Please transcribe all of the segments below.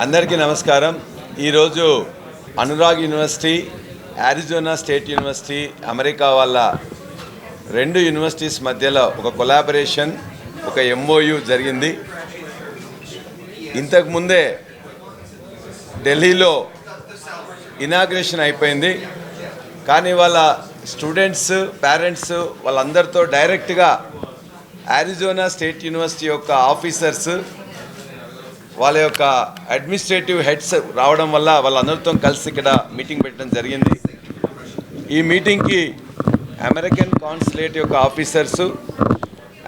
అందరికీ నమస్కారం. ఈరోజు Anurag university, Arizona state university, America వాళ్ళ రెండు యూనివర్సిటీస్ మధ్యలో ఒక కొలాబరేషన్, ఒక MOU జరిగింది. ఇంతకుముందే ఢిల్లీలో ఇనాగ్రేషన్ అయిపోయింది. కానీ వాళ్ళ స్టూడెంట్స్, పేరెంట్స్ వాళ్ళందరితో డైరెక్ట్గా అరిజోనా స్టేట్ యూనివర్సిటీ యొక్క ఆఫీసర్స్, వాళ్ళ యొక్క అడ్మినిస్ట్రేటివ్ హెడ్స్ రావడం వల్ల వాళ్ళందరితో కలిసి ఇక్కడ మీటింగ్ పెట్టడం జరిగింది. ఈ మీటింగ్కి అమెరికన్ కాన్సులేట్ యొక్క ఆఫీసర్సు,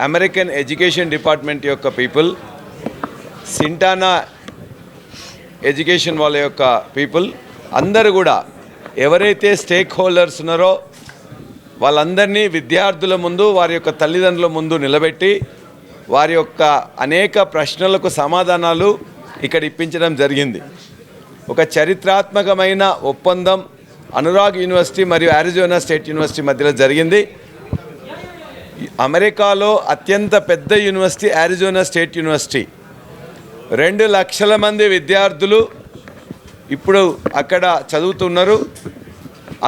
అమెరికన్ ఎడ్యుకేషన్ డిపార్ట్మెంట్ యొక్క పీపుల్, సింటానా ఎడ్యుకేషన్ వాళ్ళ యొక్క పీపుల్ అందరూ కూడా ఎవరైతే స్టేక్ హోల్డర్స్ ఉన్నారో వాళ్ళందరినీ విద్యార్థుల ముందు, వారి యొక్క తల్లిదండ్రుల ముందు నిలబెట్టి వారి యొక్క అనేక ప్రశ్నలకు సమాధానాలు ఇక్కడ ఇప్పించడం జరిగింది. ఒక చరిత్రాత్మకమైన ఒప్పందం అనురాగ్ యూనివర్సిటీ మరియు అరిజోనా స్టేట్ యూనివర్సిటీ మధ్యలో జరిగింది. అమెరికాలో అత్యంత పెద్ద యూనివర్సిటీ అరిజోనా స్టేట్ యూనివర్సిటీ. 2 లక్షల మంది విద్యార్థులు ఇప్పుడు అక్కడ చదువుతున్నారు.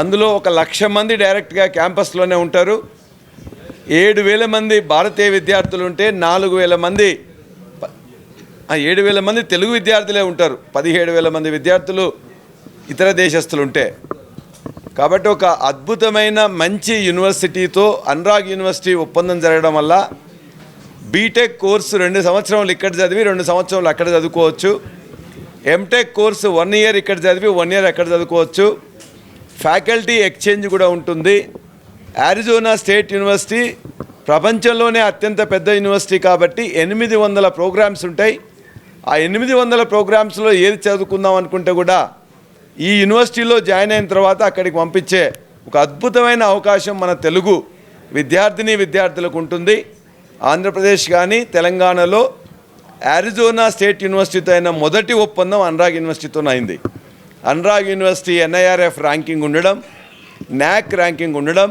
అందులో 1 లక్ష మంది డైరెక్ట్గా క్యాంపస్లోనే ఉంటారు. 7,000 మంది భారతీయ విద్యార్థులు ఉంటే 4,000 మంది 7,000 మంది తెలుగు విద్యార్థులే ఉంటారు. 17,000 మంది విద్యార్థులు ఇతర దేశస్తులు ఉంటే. కాబట్టి ఒక అద్భుతమైన మంచి యూనివర్సిటీతో అనురాగ్ యూనివర్సిటీ ఒప్పందం జరగడం వల్ల బీటెక్ కోర్సు 2 సంవత్సరాలు ఇక్కడ చదివి 2 సంవత్సరాలు అక్కడ చదువుకోవచ్చు. ఎంటెక్ కోర్సు 1 ఇయర్ ఇక్కడ చదివి 1 ఇయర్ అక్కడ చదువుకోవచ్చు. ఫ్యాకల్టీ ఎక్స్చేంజ్ కూడా ఉంటుంది. అరిజోనా స్టేట్ యూనివర్సిటీ ప్రపంచంలోనే అత్యంత పెద్ద యూనివర్సిటీ కాబట్టి 800 ప్రోగ్రామ్స్ ఉంటాయి. ఆ 800 ప్రోగ్రామ్స్లో ఏది చదువుకుందాం అనుకుంటే కూడా ఈ యూనివర్సిటీలో జాయిన్ అయిన తర్వాత అక్కడికి పంపించే ఒక అద్భుతమైన అవకాశం మన తెలుగు విద్యార్థులకు ఉంటుంది. ఆంధ్రప్రదేశ్ కానీ తెలంగాణలో అరిజోనా స్టేట్ యూనివర్సిటీతో అయిన మొదటి ఒప్పందం అనురాగ్ యూనివర్సిటీతో అయింది. అనురాగ్ యూనివర్సిటీ NIRF ర్యాంకింగ్ ఉండడం, NAC ర్యాంకింగ్ ఉండడం,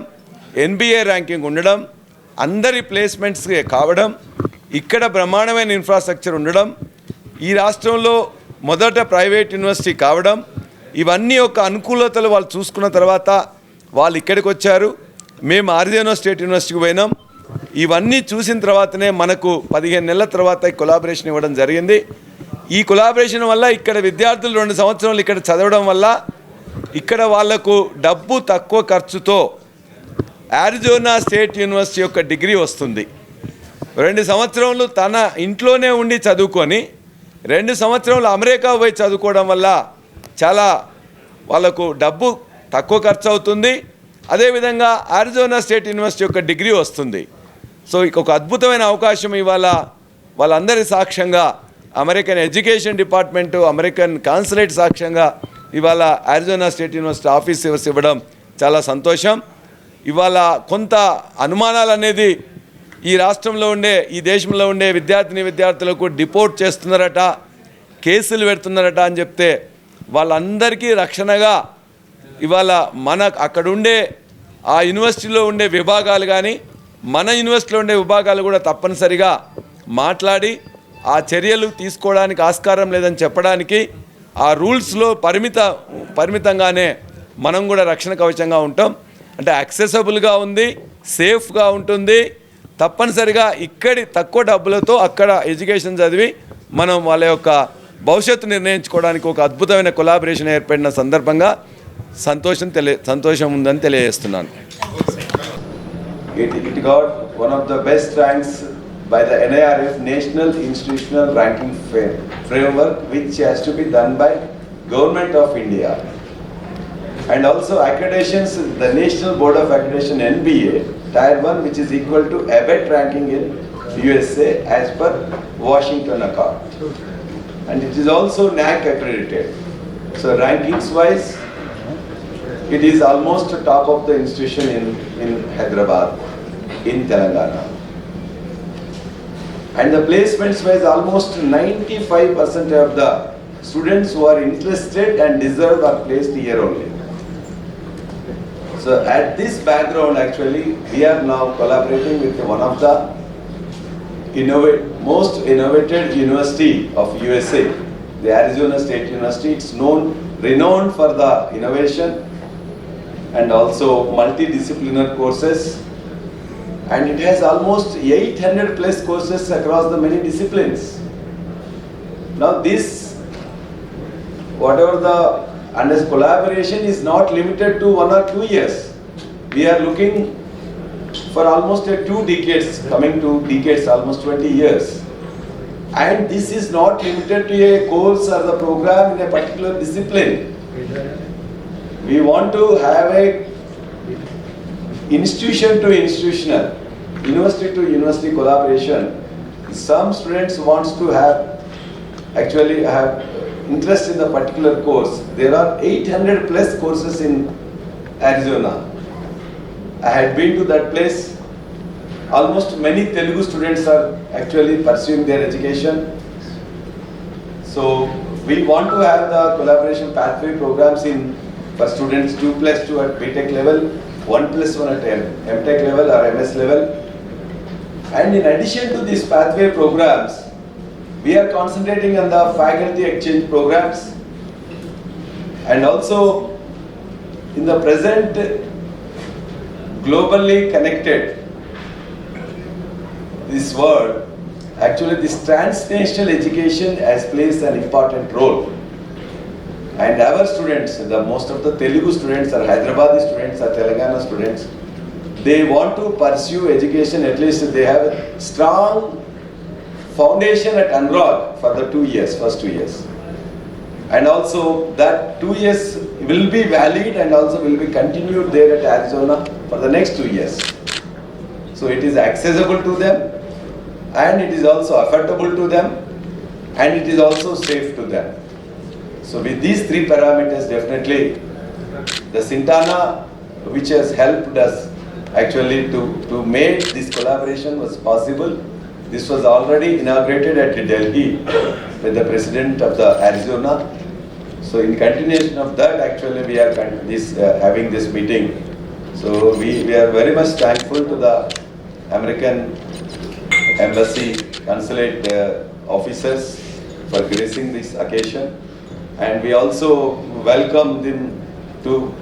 NBA ర్యాంకింగ్ ఉండడం, అందరి ప్లేస్మెంట్స్ కావడం, ఇక్కడ బ్రహ్మాండమైన ఇన్ఫ్రాస్ట్రక్చర్ ఉండడం, ఈ రాష్ట్రంలో మొదట ప్రైవేట్ యూనివర్సిటీ కావడం, ఇవన్నీ ఒక అనుకూలతలు వాళ్ళు చూసుకున్న తర్వాత వాళ్ళు ఇక్కడికి వచ్చారు. మేము అరిజోనా స్టేట్ యూనివర్సిటీకి పోయినాం. ఇవన్నీ చూసిన తర్వాతనే మనకు 15 నెలల తర్వాత ఈ కొలాబరేషన్ ఇవ్వడం జరిగింది. ఈ కొలాబరేషన్ వల్ల ఇక్కడ విద్యార్థులు 2 సంవత్సరాలు ఇక్కడ చదవడం వల్ల ఇక్కడ వాళ్లకు డబ్బు తక్కువ ఖర్చుతో అరిజోనా స్టేట్ యూనివర్సిటీ యొక్క డిగ్రీ వస్తుంది. 2 సంవత్సరాలు తన ఇంట్లోనే ఉండి చదువుకొని 2 సంవత్సరాలు అమెరికా పోయి చదువుకోవడం వల్ల చాలా వాళ్ళకు డబ్బు తక్కువ ఖర్చు అవుతుంది. అదేవిధంగా అరిజోనా స్టేట్ యూనివర్సిటీ యొక్క డిగ్రీ వస్తుంది. సో ఇక ఒక అద్భుతమైన అవకాశం ఇవాళ వాళ్ళందరి సాక్ష్యంగా American education department, American consulate సాక్ష్యంగా ఇవాళ అరిజోనా స్టేట్ యూనివర్సిటీ ఆఫీసర్స్ ఇవ్వడం చాలా సంతోషం. ఇవాళ కొంత అనుమానాలు అనేది ఈ రాష్ట్రంలో ఉండే, ఈ దేశంలో ఉండే విద్యార్థులకు డిపోర్ట్ చేస్తున్నారట, కేసులు పెడుతున్నారట అని చెప్తే వాళ్ళందరికీ రక్షణగా ఇవాళ మన అక్కడుండే ఆ యూనివర్సిటీలో ఉండే విభాగాలు కానీ మన యూనివర్సిటీలో ఉండే విభాగాలు కూడా తప్పనిసరిగా మాట్లాడి ఆ చర్యలు తీసుకోవడానికి ఆస్కారం లేదని చెప్పడానికి, ఆ రూల్స్లో పరిమితంగానే మనం కూడా రక్షణ కవచంగా ఉంటాం. అంటే యాక్సెసబుల్గా ఉంది, సేఫ్గా ఉంటుంది. తప్పనిసరిగా ఇక్కడి తక్కువ డబ్బులతో అక్కడ ఎడ్యుకేషన్ చదివి మనం వాళ్ళ యొక్క భవిష్యత్తు నిర్ణయించుకోవడానికి ఒక అద్భుతమైన కొలాబరేషన్ ఏర్పడిన సందర్భంగా సంతోషం ఉందని తెలియజేస్తున్నాను. It got one of the best ranks by the NIRF National Institutional Ranking Framework, which has to be done by Government of India. And also accreditations, the National Board of Accreditation NBA Tier 1, which is equal to ABET ranking in USA as per Washington Accord. And it is also NAC accredited. So rankings wise, it is almost top of the institution in Hyderabad, in Telangana. And the placements wise, almost 95% of the students who are interested and deserve are placed here only. So at this background, actually, we are now collaborating with one of the most innovative university of USA, the Arizona State University. It's renowned for the innovation and also multidisciplinary courses. And it has almost 800 plus courses across the many disciplines. Now this, whatever the, and this collaboration is not limited to 1 or 2 years. We are looking for almost 2 decades, coming to decades, almost 20 years. And this is not limited to a course or the program in a particular discipline. We want to have a institution to institutional, university to university collaboration. Some students wants to actually have interest in the particular course. There are 800 plus courses in Arizona. I had been to that place. Almost many Telugu students are actually pursuing their education. So we want to have the collaboration pathway programs for students 2+2 at BTech level, 1+1 at MTech level or MS level. And in addition to these pathway programs, we are concentrating on the faculty exchange programs. And also in the present globally connected this world, actually this transnational education has plays an important role. And our students, most of the Telugu students are Hyderabadi students or Telangana students, they want to pursue education, at least they have a strong foundation at Anurag for the 2 years, first 2 years. And also that 2 years will be valid and also will be continued there at Arizona for the next 2 years. So it is accessible to them and it is also affordable to them and it is also safe to them. So with these 3 parameters, definitely the Sintana, which has helped us actually to make this collaboration was possible. This was already inaugurated at Delhi by the President of the Arizona. So in continuation of that, actually we are having this meeting. So we are very much thankful to the American Embassy Consulate officers for gracing this occasion. And we also welcome them to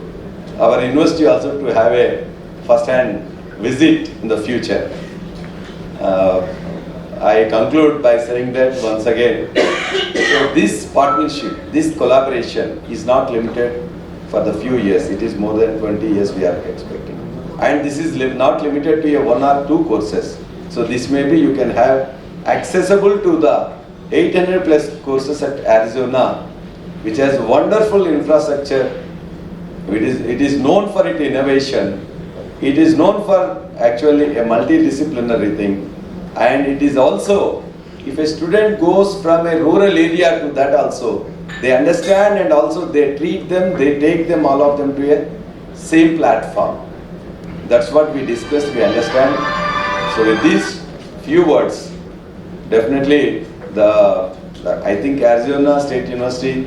our university also to have a first-hand visit in the future. I conclude by saying that once again, so this partnership, this collaboration is not limited for the few years. It is more than 20 years we are expecting. And this is not limited to a 1 or 2 courses. So this may be you can have accessible to the 800 plus courses at Arizona, which has wonderful infrastructure. It is known for its innovation. It is known for actually a multidisciplinary thing. And it is also, if a student goes from a rural area to that also, they understand and also they treat them, they take them, all of them to a same platform. That's what we discussed, we understand. So with these few words, definitely I think Arizona State University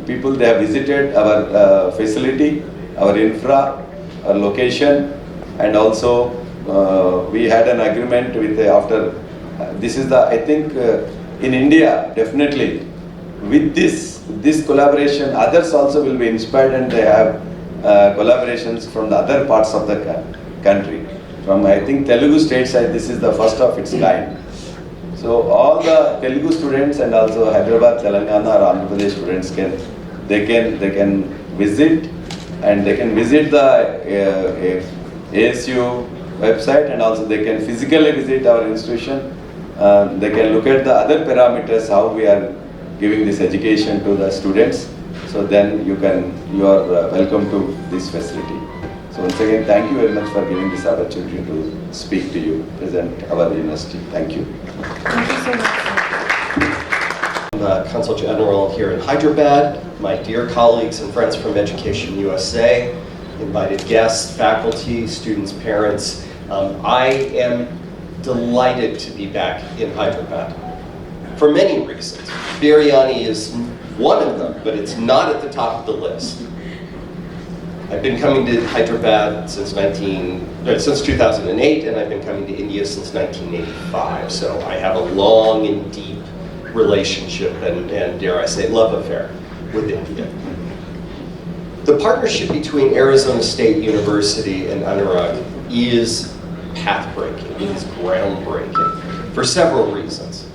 people, they have visited our facility, our infra, our location, and also we had an agreement with this is I think in India, definitely with this collaboration, others also will be inspired and they have collaborations from the other parts of the country. From I think Telugu states, this is the first of its kind. So all the Telugu students and also Hyderabad, Telangana or Andhra Pradesh students can visit, and they can visit the ASU website, and also they can physically visit our institution. They can look at the other parameters, how we are giving this education to the students. So then you are welcome to this facility. So once again, thank you very much for giving this opportunity to speak to you, present our university. Thank you. Thank you so much. The Consul General here in Hyderabad, my dear colleagues and friends from Education USA, invited guests, faculty, students, parents. I am delighted to be back in Hyderabad for many reasons. Biryani is one of them, but it's not at the top of the list. I've been coming to Hyderabad since 2008, and I've been coming to India since 1985. So I have a long and deep relationship and dare I say, love affair with India. The partnership between Arizona State University and Anurag is path-breaking, it is groundbreaking for several reasons.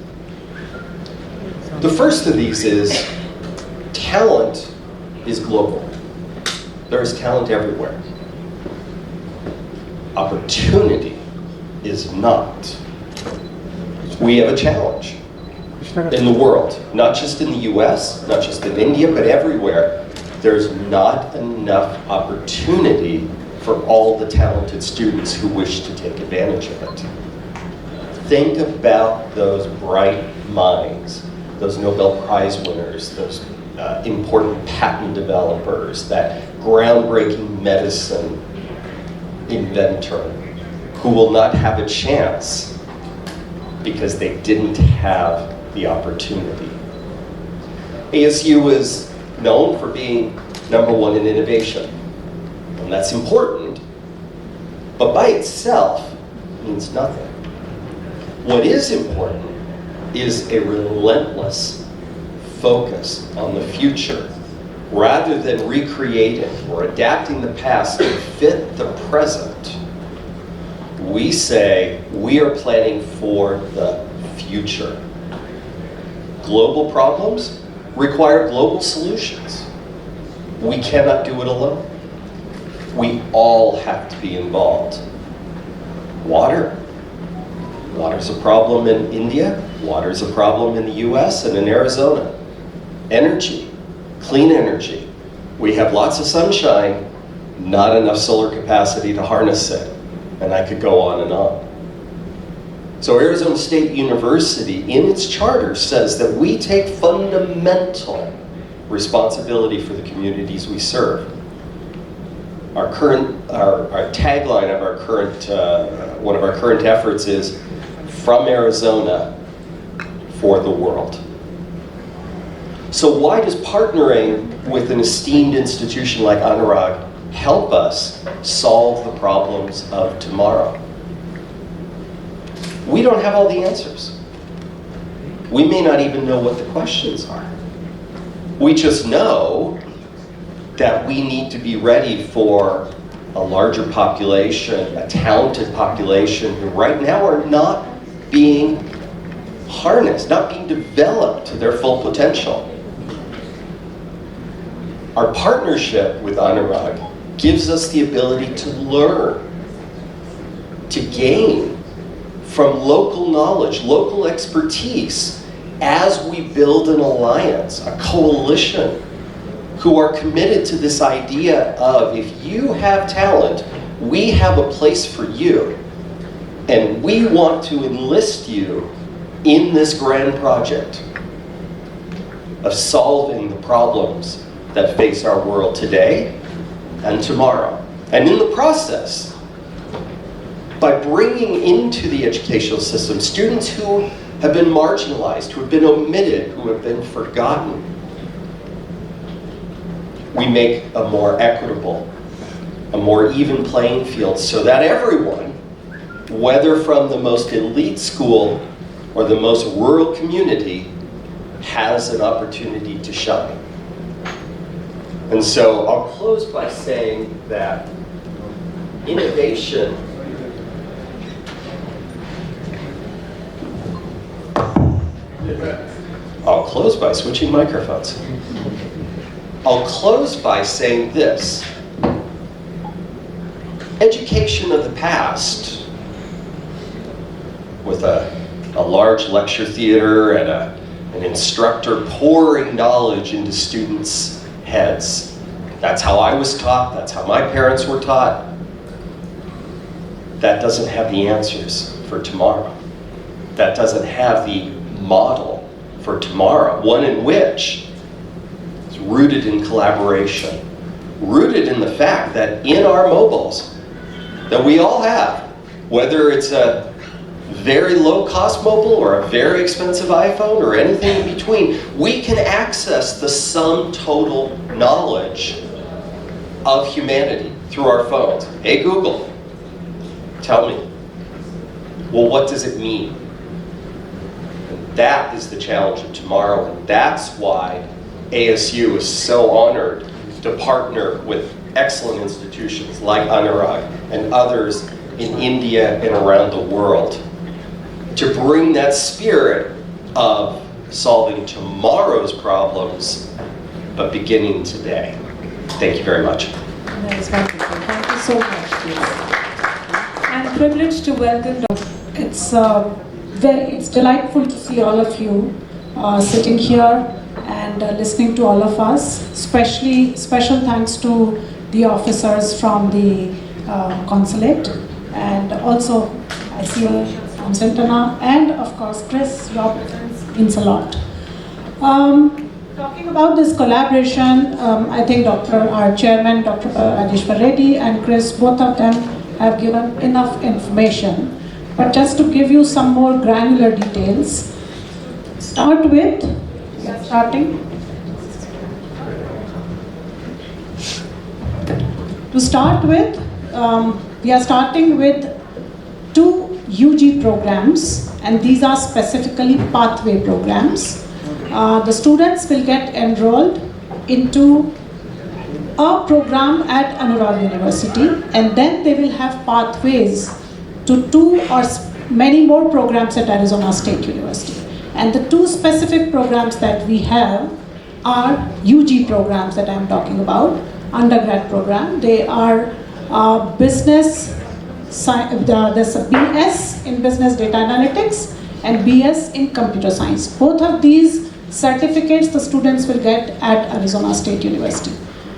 The first of these is talent is global. There is talent everywhere. Opportunity is not. We have a challenge in the world, not just in the US, not just in India, but everywhere. There's not enough opportunity for all the talented students who wish to take advantage of it. Think about those bright minds, those Nobel Prize winners, those important patent developers, that groundbreaking medicine inventor who will not have a chance because they didn't have the opportunity. ASU is known for being #1 in innovation, and that's important, but by itself means nothing. What is important is a relentless focus on the future rather than recreating or adapting the past to fit the present. We say we are planning for the future. Global problems require global solutions. We cannot do it alone. We all have to be involved. Water. Water's a problem in India. Water's a problem in the US and in Arizona. Energy. Clean energy. We have lots of sunshine, not enough solar capacity to harness it. And I could go on and on. So Arizona State University, in its charter, says that we take fundamental responsibility for the communities we serve. Our tagline of our current, one of our current efforts is, from Arizona for the world. So why does partnering with an esteemed institution like Anurag help us solve the problems of tomorrow? We don't have all the answers. We may not even know what the questions are. We just know that we need to be ready for a larger population, a talented population who right now are not being harnessed, not being developed to their full potential. Our partnership with Anurag gives us the ability to learn, to gain from local knowledge, local expertise, as we build an alliance, a coalition, who are committed to this idea of, if you have talent, we have a place for you, and we want to enlist you in this grand project of solving the problems that face our world today and tomorrow. And in the process, by bringing into the educational system students who have been marginalized, who have been omitted, who have been forgotten, we make a more equitable, a more even playing field so that everyone, whether from the most elite school or the most rural community, has an opportunity to shine. And so I'll close by saying that innovation I'll close by switching microphones. I'll close by saying this. Education of the past, with a large lecture theater and an instructor pouring knowledge into students' heads. That's how I was taught, that's how my parents were taught. That doesn't have the answers for tomorrow. That doesn't have the model for tomorrow, one in which is rooted in collaboration, rooted in the fact that in our mobiles that we all have, whether it's a very low-cost mobile or a very expensive iPhone or anything in between, we can access the sum total knowledge of humanity through our phones. Hey Google, tell me, well, what does it mean? that is the challenge of tomorrow, and that's why ASU is so honored to partner with excellent institutions like Anurag and others in India and around the world to bring that spirit of solving tomorrow's problems, but beginning today. Thank you very much. That is wonderful. Thank you so much. I'm privileged to welcome. It's delightful to see all of you sitting here and listening to all of us. Special thanks to the officers from the consulate, and also I see you from Santana, and of course Chris, your presence means a lot. Talking about this collaboration, I think our chairman, Dr. Rajeshwar Reddy and Chris, both of them have given enough information. But just to give you some more granular details, we are starting with 2 UG programs, and these are specifically pathway programs. The students will get enrolled into a program at Anurag University, and then they will have pathways to 2 or many more programs at Arizona State University. And the 2 specific programs that we have are UG programs that I'm talking about, undergrad program. They are there's a BS in Business Data Analytics and BS in Computer Science. Both of these certificates the students will get at Arizona State University.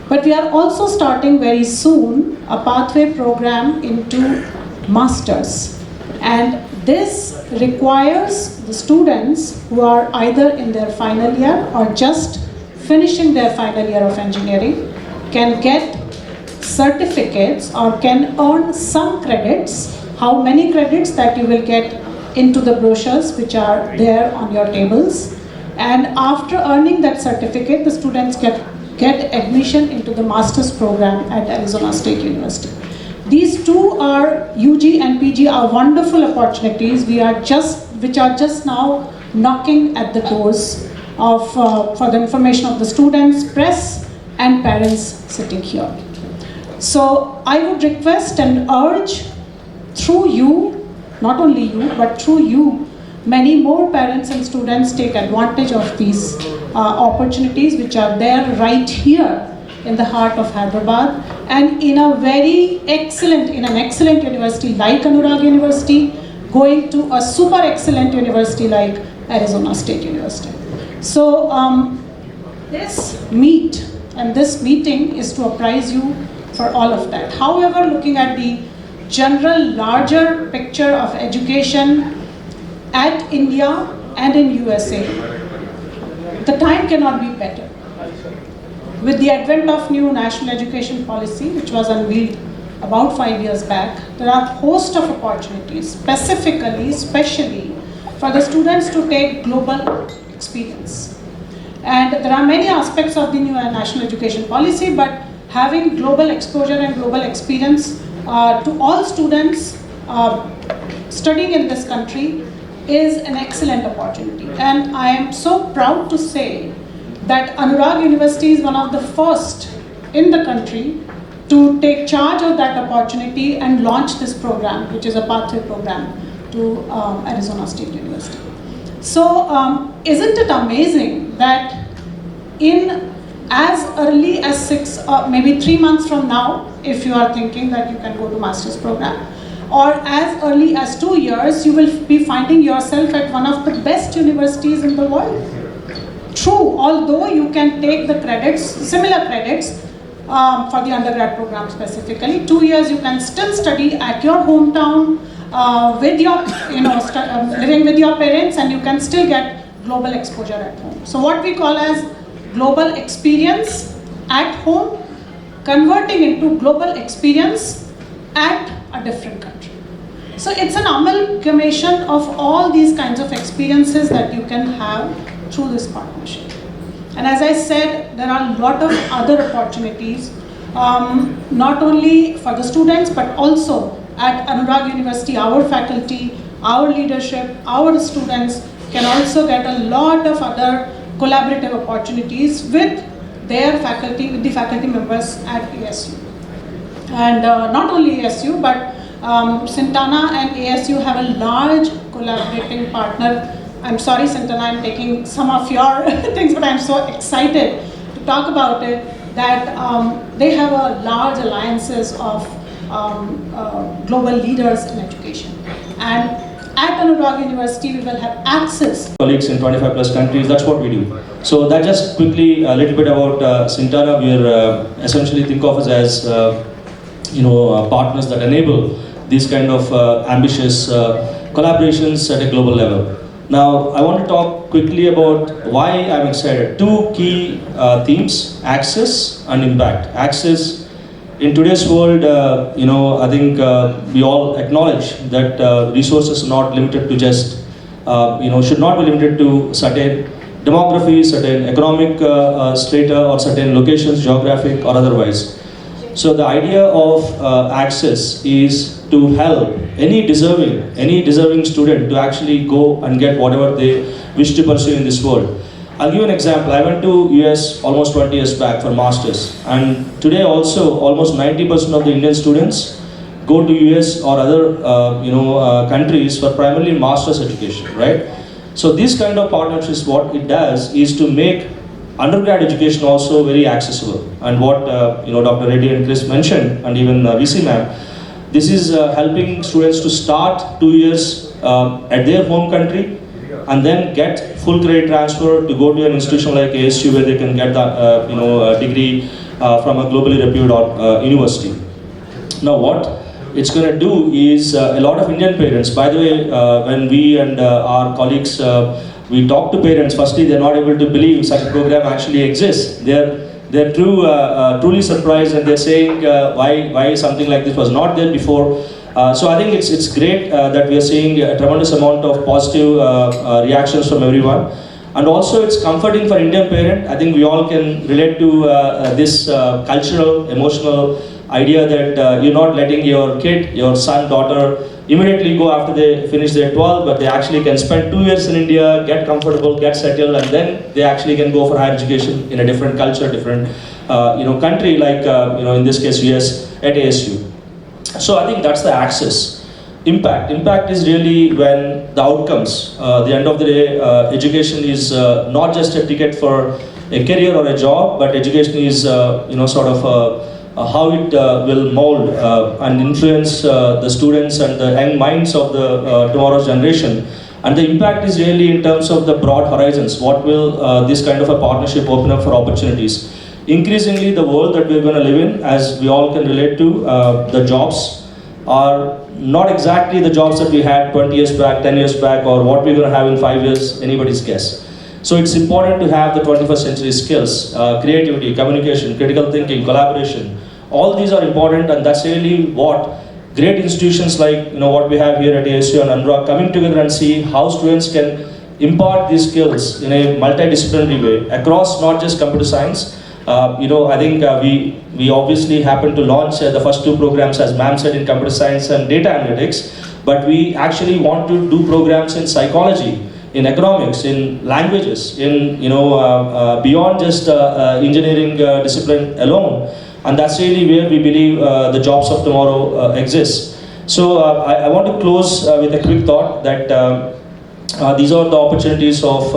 But we are also starting very soon a pathway program into Masters. And this requires the students who are either in their final year or just finishing their final year of engineering can get certificates or can earn some credits. How many credits that you will get into the brochures which are there on your tables. And after earning that certificate, the students get admission into the master's program at Arizona State University. These 2 are UG and PG are wonderful opportunities which are just now knocking at the doors of for the information of the students, press and parents sitting here. So I would request and urge through you, not only you, but through you, many more parents and students take advantage of these opportunities which are there right here in the heart of Hyderabad, and in an excellent university like Anurag University, going to a super excellent university like Arizona State University. So this meeting is to apprise you for all of that. However, looking at the general larger picture of education at India and in USA, the time cannot be better. With the advent of new national education policy, which was unveiled about 5 years back, there are a host of opportunities, especially for the students to take global experience. And there are many aspects of the new national education policy, but having global exposure and global experience to all students studying in this country is an excellent opportunity. And I am so proud to say that Anurag University is one of the first in the country to take charge of that opportunity and launch this program, which is a pathway program to Arizona State University. So isn't it amazing that in as early as 6 or maybe 3 months from now, if you are thinking that you can go to master's program, or as early as 2 years, you will be finding yourself at one of the best universities in the world. True, although you can take the credits, similar credits for the undergrad program specifically, 2 years you can still study at your hometown with your, living with your parents, and you can still get global exposure at home. So what we call as global experience at home, converting into global experience at a different country. So it's an amalgamation of all these kinds of experiences that you can have through this partnership. And as I said, there are a lot of other opportunities, not only for the students, but also at Anurag University, our faculty, our leadership, our students can also get a lot of other collaborative opportunities with their faculty, with the faculty members at ASU. And not only ASU, but Sintana and ASU have a large collaborating partner. I'm sorry, Sintana, I'm taking some of your things, but I'm so excited to talk about it, that they have a large alliances of global leaders in education. And at Anurag University, we will have access. Colleagues in 25 plus countries, that's what we do. So that just quickly a little bit about Sintana. We are essentially think of us as partners that enable these kind of ambitious collaborations at a global level. Now, I want to talk quickly about why I'm excited. Two key themes: access and impact. Access. In today's world, I think we all acknowledge that resources are not limited to just, should not be limited to certain demography, certain economic strata, or certain locations, geographic or otherwise. So the idea of access is to help any deserving student to actually go and get whatever they wish to pursue in this world. I'll give you an example. I went to US almost 20 years back for masters, and today also almost 90% of the Indian students go to US or other countries for primarily masters education, right? So this kind of partnerships, what it does is to make undergrad education also very accessible. And what Dr. Reddy and Chris mentioned, and even VC ma'am, this is helping students to start 2 years at their home country, and then get full credit transfer to go to an institution like ASU, where they can get the degree from a globally reputed university. Now, what it's going to do is a lot of Indian parents. By the way, when we and our colleagues we talk to parents, firstly they're not able to believe such a program actually exists. They're truly surprised, and they're saying why something like this was not there before. So I think it's great that we are seeing a tremendous amount of positive reactions from everyone, and also it's comforting for Indian parent. I think we all can relate to this cultural, emotional idea that you're not letting your kid, your son, daughter immediately go after they finish their 12, but they actually can spend 2 years in India, get comfortable, get settled, and then they actually can go for higher education in a different culture, different country, like in this case US at ASU. So I think that's the access. Impact is really when the outcomes, the end of the day, education is not just a ticket for a career or a job, but education is how it will mold and influence the students and the young minds of the tomorrow's generation. And the impact is really in terms of the broad horizons. What will this kind of a partnership open up for opportunities? Increasingly, the world that we're going to live in, as we all can relate to, the jobs are not exactly the jobs that we had 20 years back, 10 years back, or what we're going to have in 5 years, anybody's guess. So it's important to have the 21st century skills, creativity, communication, critical thinking, collaboration. All these are important, and that's really what great institutions like what we have here at ASU and Anurag coming together and see how students can impart these skills in a multidisciplinary way across not just computer science. I think we obviously happen to launch the first 2 programs, as ma'am said, in computer science and data analytics, but we actually want to do programs in psychology, in economics, in languages, in beyond just engineering discipline alone. And that's really where we believe the jobs of tomorrow exist. So I want to close with a quick thought that these are the opportunities of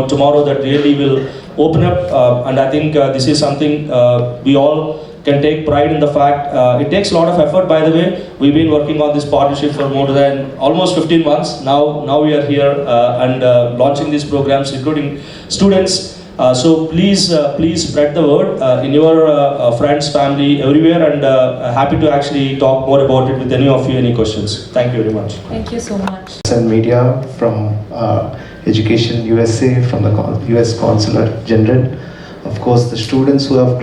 tomorrow that really will open up, and I think this is something we all can take pride in the fact. It takes a lot of effort, by the way. We've been working on this partnership for more than almost 15 months. Now we are here and launching these programs, including students. So please spread the word in your friends, family, everywhere, and happy to actually talk more about it with any of you, any questions. Thank you very much. Thank you so much. And media from Education USA, from the US Consulate General. Of course, the students who have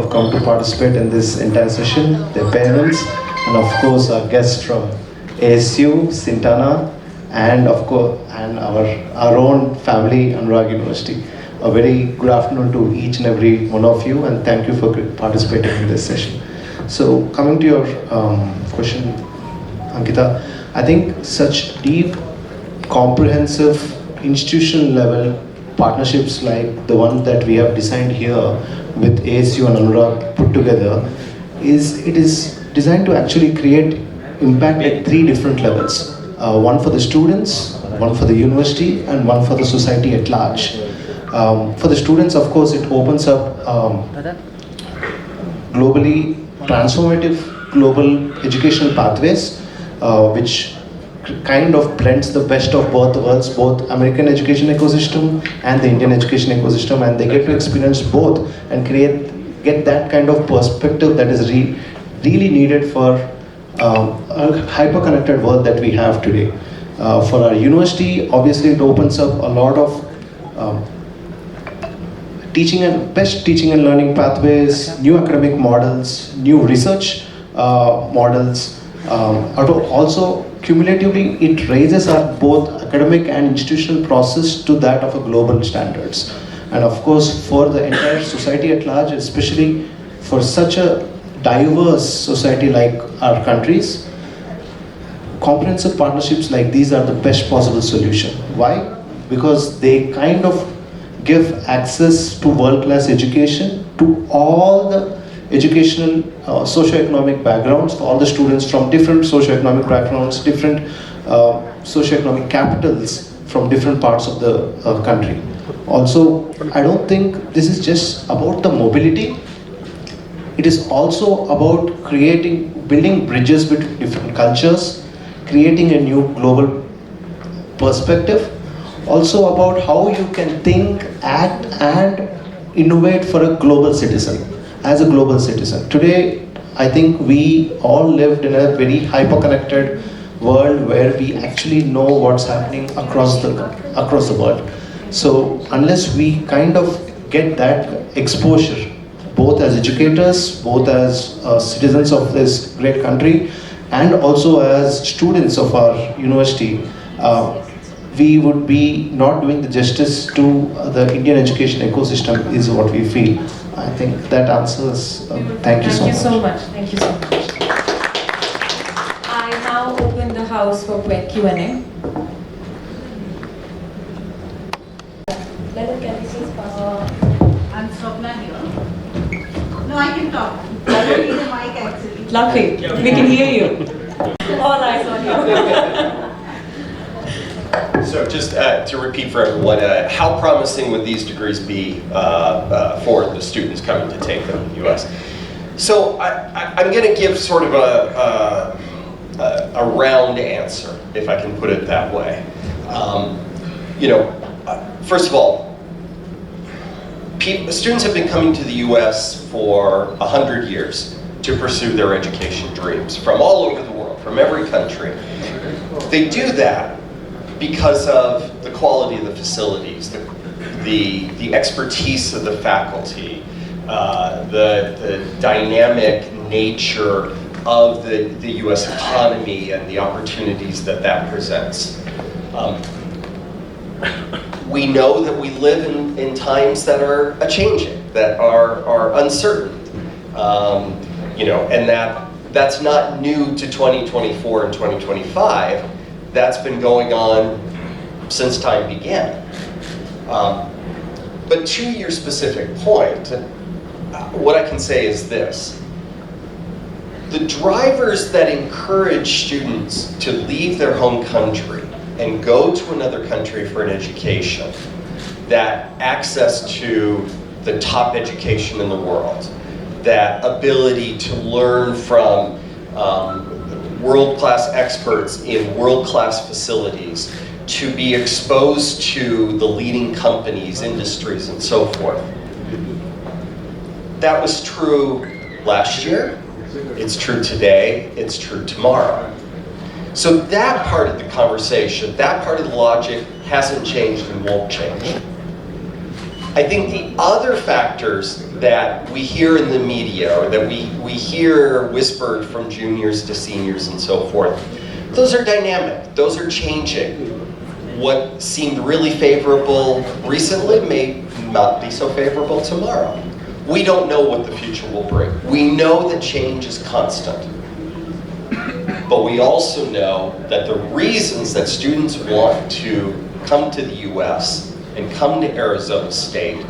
come to participate in this entire session, their parents, and of course our guests from ASU, Sintana, and of course our own family, Anurag University. A very good afternoon to each and every one of you, and thank you for participating in this session. So coming to your question, Ankita, I think such deep comprehensive institutional level partnerships like the one that we have designed here with ASU and Anurag put together it is designed to actually create impact at 3 different levels. One for the students, one for the university, and one for the society at large. For the students, of course, it opens up globally transformative global educational pathways, which kind of blends the best of both worlds, both American education ecosystem and the Indian education ecosystem, and they get to experience both and get that kind of perspective that is really needed for a hyper-connected world that we have today. For our university, obviously it opens up a lot of best teaching and learning pathways, new academic models, new research models. Also, cumulatively, it raises our both academic and institutional process to that of a global standards. And of course, for the entire society at large, especially for such a diverse society like our countries, comprehensive partnerships like these are the best possible solution. Why? Because they kind of give access to world-class education to all the educational socio-economic backgrounds for all the students from different socio-economic backgrounds, different socio-economic capitals from different parts of the country. Also, I don't think this is just about the mobility. It is also about building bridges between different cultures, creating a new global perspective. Also about how you can think, act, and innovate for a global citizen, as a global citizen. Today, I think we all lived in a very hyper-connected world where we actually know what's happening across the world. So unless we kind of get that exposure, both as educators, both as citizens of this great country, and also as students of our university, we would be not doing the justice to the Indian education ecosystem is what we feel. I think that answers. Thank you so much. Thank you so much. I now open the house for quick Q&A. I'm Swapna here. No, I can talk. I don't need a mic actually. Lovely. We can hear you. All eyes on you. So just to repeat for everyone, how promising would these degrees be for the students coming to take them in the U.S.? So I'm going to give sort of a round answer, if I can put it that way. First of all, students have been coming to the U.S. for 100 years to pursue their education dreams from all over the world, from every country. They do that because of the quality of the facilities, the expertise of the faculty, the dynamic nature of the U.S. economy and the opportunities that presents. We know that we live in times that are a-changing, that are uncertain, and that's not new to 2024 and 2025. That's been going on since time began. But to your specific point, what I can say is this. The drivers that encourage students to leave their home country and go to another country for an education, that access to the top education in the world, that ability to learn from world-class experts in world-class facilities, to be exposed to the leading companies, industries, and so forth. That was true last year, it's true today, it's true tomorrow. So that part of the conversation, that part of the logic hasn't changed and won't change. I think the other factors that we hear in the media, or that we hear whispered from juniors to seniors and so forth, those are dynamic, those are changing. What seemed really favorable recently may not be so favorable tomorrow. We don't know what the future will bring. We know that change is constant. But we also know that the reasons that students want to come to the US and come to Arizona State,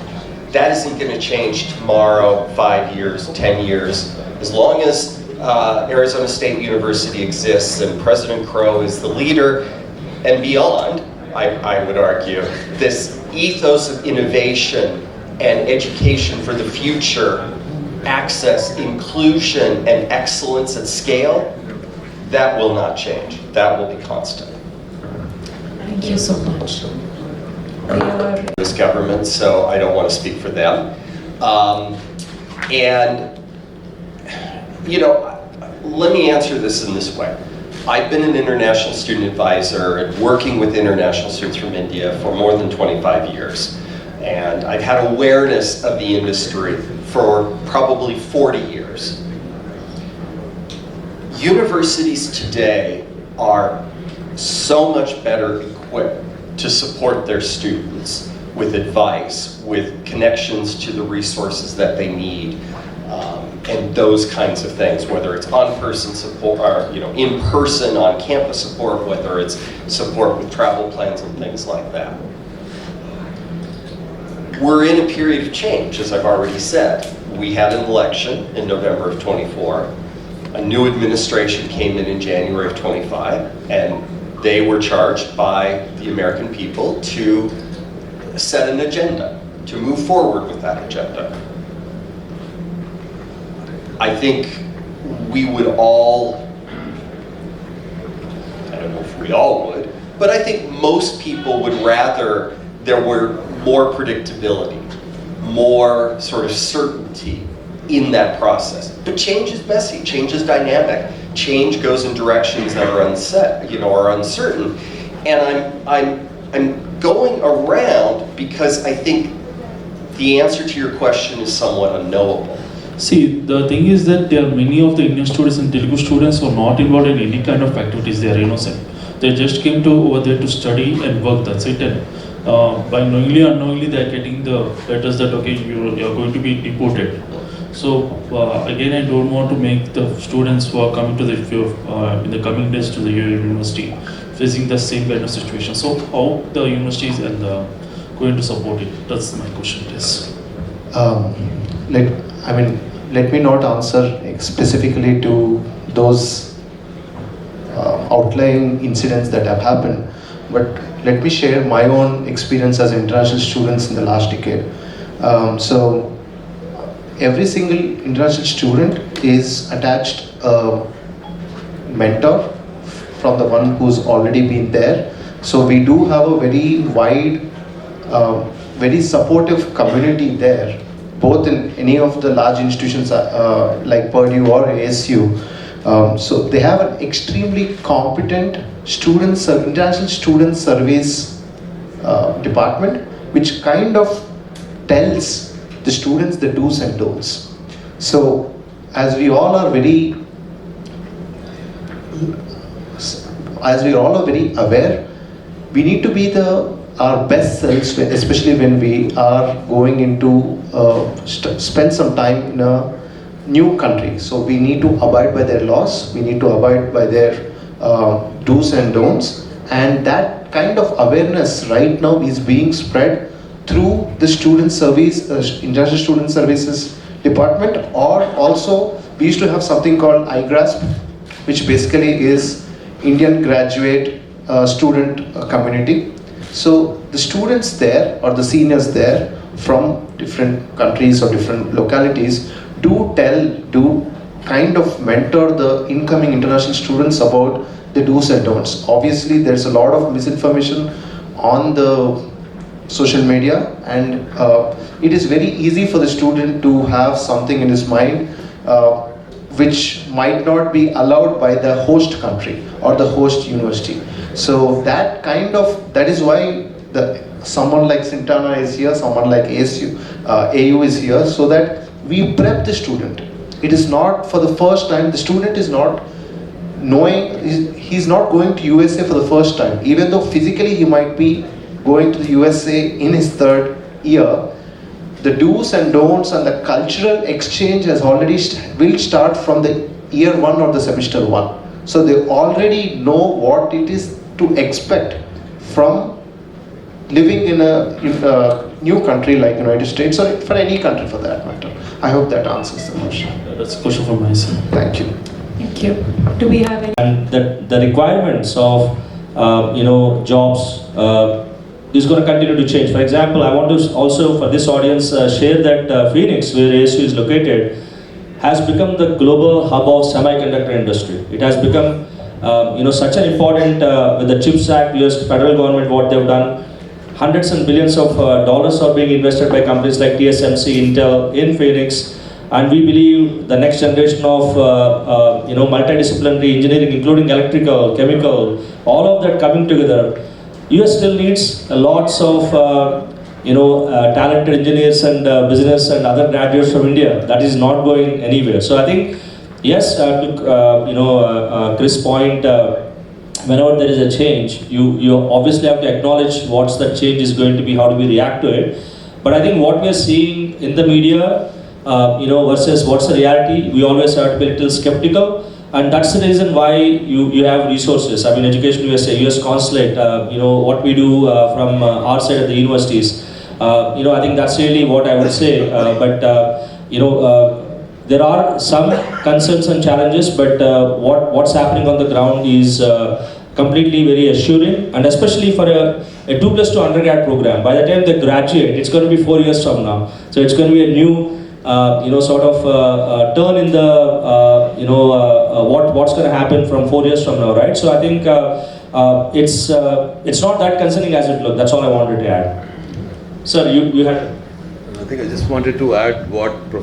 that isn't going to change tomorrow, 5 years, 10 years. As long as Arizona State University exists and President Crow is the leader, and beyond, I would argue, this ethos of innovation and education for the future, access, inclusion, and excellence at scale, that will not change. That will be constant. Thank you so much. We are This government, so I don't want to speak for them. And, you know, let me answer this in this way. I've been an international student advisor and working with international students from India for more than 25 years. And I've had awareness of the industry for probably 40 years. Universities today are so much better equipped to support their students with advice, with connections to the resources that they need, and those kinds of things, whether it's on-person support, or in-person, on-campus support, whether it's support with travel plans and things like that. We're in a period of change, as I've already said. We had an election in November of 24. A new administration came in January of 25, and they were charged by the American people to set an agenda, to move forward with that agenda. I think we would all, I don't know if we all would, but I think most people would rather there were more predictability, more sort of certainty in that process. But change is messy, change is dynamic, change goes in directions that are are uncertain. And I'm going around because I think the answer to your question is somewhat unknowable. See, the thing is that there are many of the Indian students and Telugu students who are not involved in any kind of activities. They are innocent. They just came over there to study and work. That's it. And by knowingly or unknowingly, they are getting the letters that okay, you are going to be deported. So again, I don't want to make the students who are coming to the in the coming days to the university facing the same kind of situation. So how the universities and going to support it? That's my question. Yes. Let me not answer specifically to those outlying incidents that have happened, but let me share my own experience as international students in the last decade. So every single international student is attached a mentor from the one who's already been there. So we do have a very wide, very supportive community there, both in any of the large institutions like Purdue or ASU. So they have an extremely competent international student service department, which kind of tells the students the do's and don'ts. So as we all are very aware, we need to be our best selves, especially when we are going into spend some time in a new country. So we need to abide by their laws, we need to abide by their do's and don'ts, and that kind of awareness right now is being spread through the student service, international student services department, or also we used to have something called iGrasp, which basically is Indian graduate student community. So the students there or the seniors there from different countries or different localities do kind of mentor the incoming international students about the do's and don'ts. Obviously there's a lot of misinformation on the social media, and it is very easy for the student to have something in his mind which might not be allowed by the host country or the host university. So that is why someone like Sintana is here, someone like AU is here, so that we prep the student. It is not for the first time, the student is not knowing, he's not going to USA for the first time. Even though physically he might be going to the USA in his third year, the do's and don'ts and the cultural exchange has already will start from the year one or the semester one. So they already know what it is to expect from living in a new country like United States, or for any country for that matter. I hope that answers the question. That's a question from my side. Thank you. Thank you. Do we have any? And the requirements of jobs is going to continue to change. For example, I want to also for this audience share that Phoenix, where ASU is located, has become the global hub of semiconductor industry. It has become such an important with the CHIPS Act, US federal government, what they've done. Hundreds and billions of dollars are being invested by companies like TSMC, Intel in Phoenix, and we believe the next generation of multidisciplinary engineering, including electrical, chemical, all of that coming together. US still needs lots of talented engineers and business and other graduates from India. That is not going anywhere. So I think yes, to Chris' point. Whenever there is a change, you obviously have to acknowledge what's that change is going to be, how do we react to it. But I think what we are seeing in the media, versus what's the reality, we always have to be a little skeptical. And that's the reason why you have resources. I mean, Education USA, US Consulate, what we do from our side of the universities. I think that's really what I would say. There are some concerns and challenges, but what's happening on the ground is completely very assuring, and especially for a 2+2 undergrad program. By the time they graduate, it's going to be 4 years from now. So it's going to be a new, turn in the, what's going to happen from 4 years from now, right? So I think it's not that concerning as it looks. That's all I wanted to add. Sir, you had. I think I just wanted to add what